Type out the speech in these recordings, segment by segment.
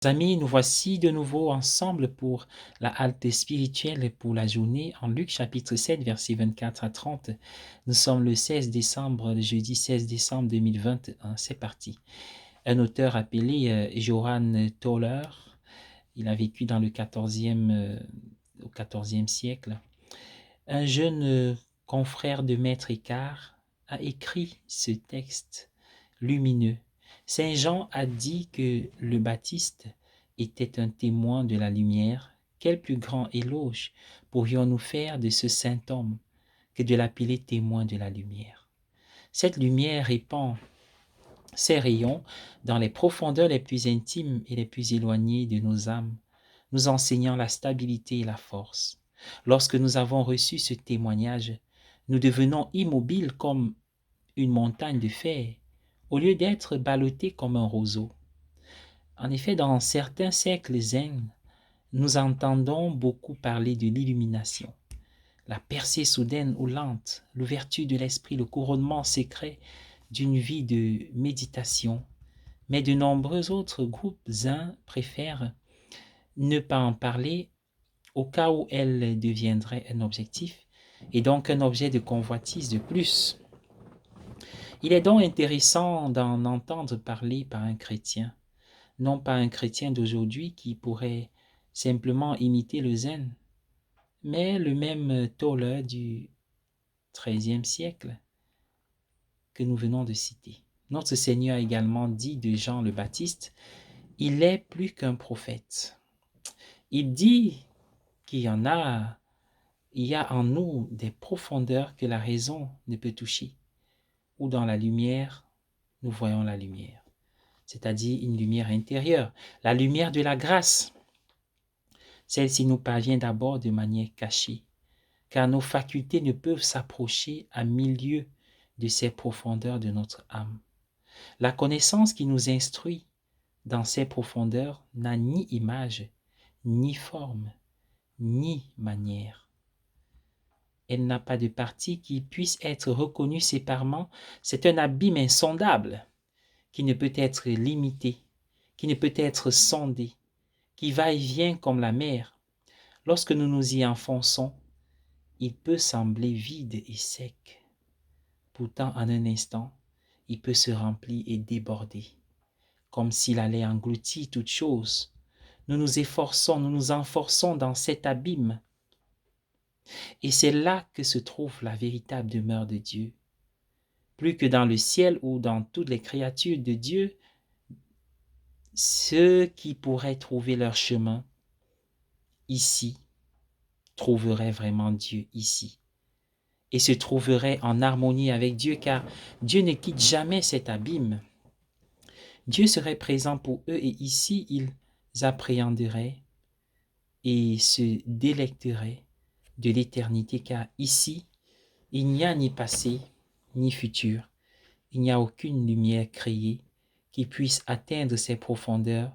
Amis, nous voici de nouveau ensemble pour la halte spirituelle pour la journée en Luc chapitre 7, versets 24 à 30. Nous sommes le 16 décembre, le jeudi 16 décembre 2021. C'est parti. Un auteur appelé Johann Tauler, il a vécu dans le 14e, au 14e siècle. Un jeune confrère de Maître Écart a écrit ce texte lumineux. Saint Jean a dit que le Baptiste était un témoin de la lumière. Quel plus grand éloge pourrions-nous faire de ce saint homme que de l'appeler témoin de la lumière? Cette lumière répand ses rayons dans les profondeurs les plus intimes et les plus éloignées de nos âmes, nous enseignant la stabilité et la force. Lorsque nous avons reçu ce témoignage, nous devenons immobiles comme une montagne de fer, au lieu d'être ballottés comme un roseau. En effet, dans certains cercles zen, nous entendons beaucoup parler de l'illumination, la percée soudaine ou lente, l'ouverture de l'esprit, le couronnement secret d'une vie de méditation. Mais de nombreux autres groupes zen préfèrent ne pas en parler au cas où elle deviendrait un objectif et donc un objet de convoitise de plus. Il est donc intéressant d'en entendre parler par un chrétien, non pas un chrétien d'aujourd'hui qui pourrait simplement imiter le zen, mais le même Tauler du XIIIe siècle que nous venons de citer. Notre Seigneur a également dit de Jean le Baptiste, « Il est plus qu'un prophète ». Il dit qu'il il y a en nous des profondeurs que la raison ne peut toucher, où dans la lumière, nous voyons la lumière, c'est-à-dire une lumière intérieure, la lumière de la grâce. Celle-ci nous parvient d'abord de manière cachée, car nos facultés ne peuvent s'approcher à milieu de ces profondeurs de notre âme. La connaissance qui nous instruit dans ces profondeurs n'a ni image, ni forme, ni manière. Elle n'a pas de partie qui puisse être reconnue séparément. C'est un abîme insondable qui ne peut être limité, qui ne peut être sondé, qui va et vient comme la mer. Lorsque nous nous y enfonçons, il peut sembler vide et sec. Pourtant, en un instant, il peut se remplir et déborder, comme s'il allait engloutir toute chose. Nous nous efforçons, nous nous enfonçons dans cet abîme. Et c'est là que se trouve la véritable demeure de Dieu. Plus que dans le ciel ou dans toutes les créatures de Dieu, ceux qui pourraient trouver leur chemin ici trouveraient vraiment Dieu ici et se trouveraient en harmonie avec Dieu, car Dieu ne quitte jamais cet abîme. Dieu serait présent pour eux et ici ils appréhenderaient et se délecteraient de l'éternité, car ici il n'y a ni passé ni futur, il n'y a aucune lumière créée qui puisse atteindre ces profondeurs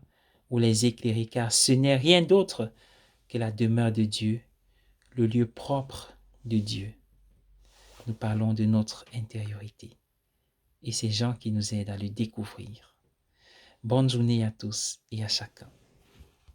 ou les éclairer, car ce n'est rien d'autre que la demeure de Dieu, le lieu propre de Dieu. Nous parlons de notre intériorité et c'est Jean qui nous aide à le découvrir. Bonne journée à tous et à chacun.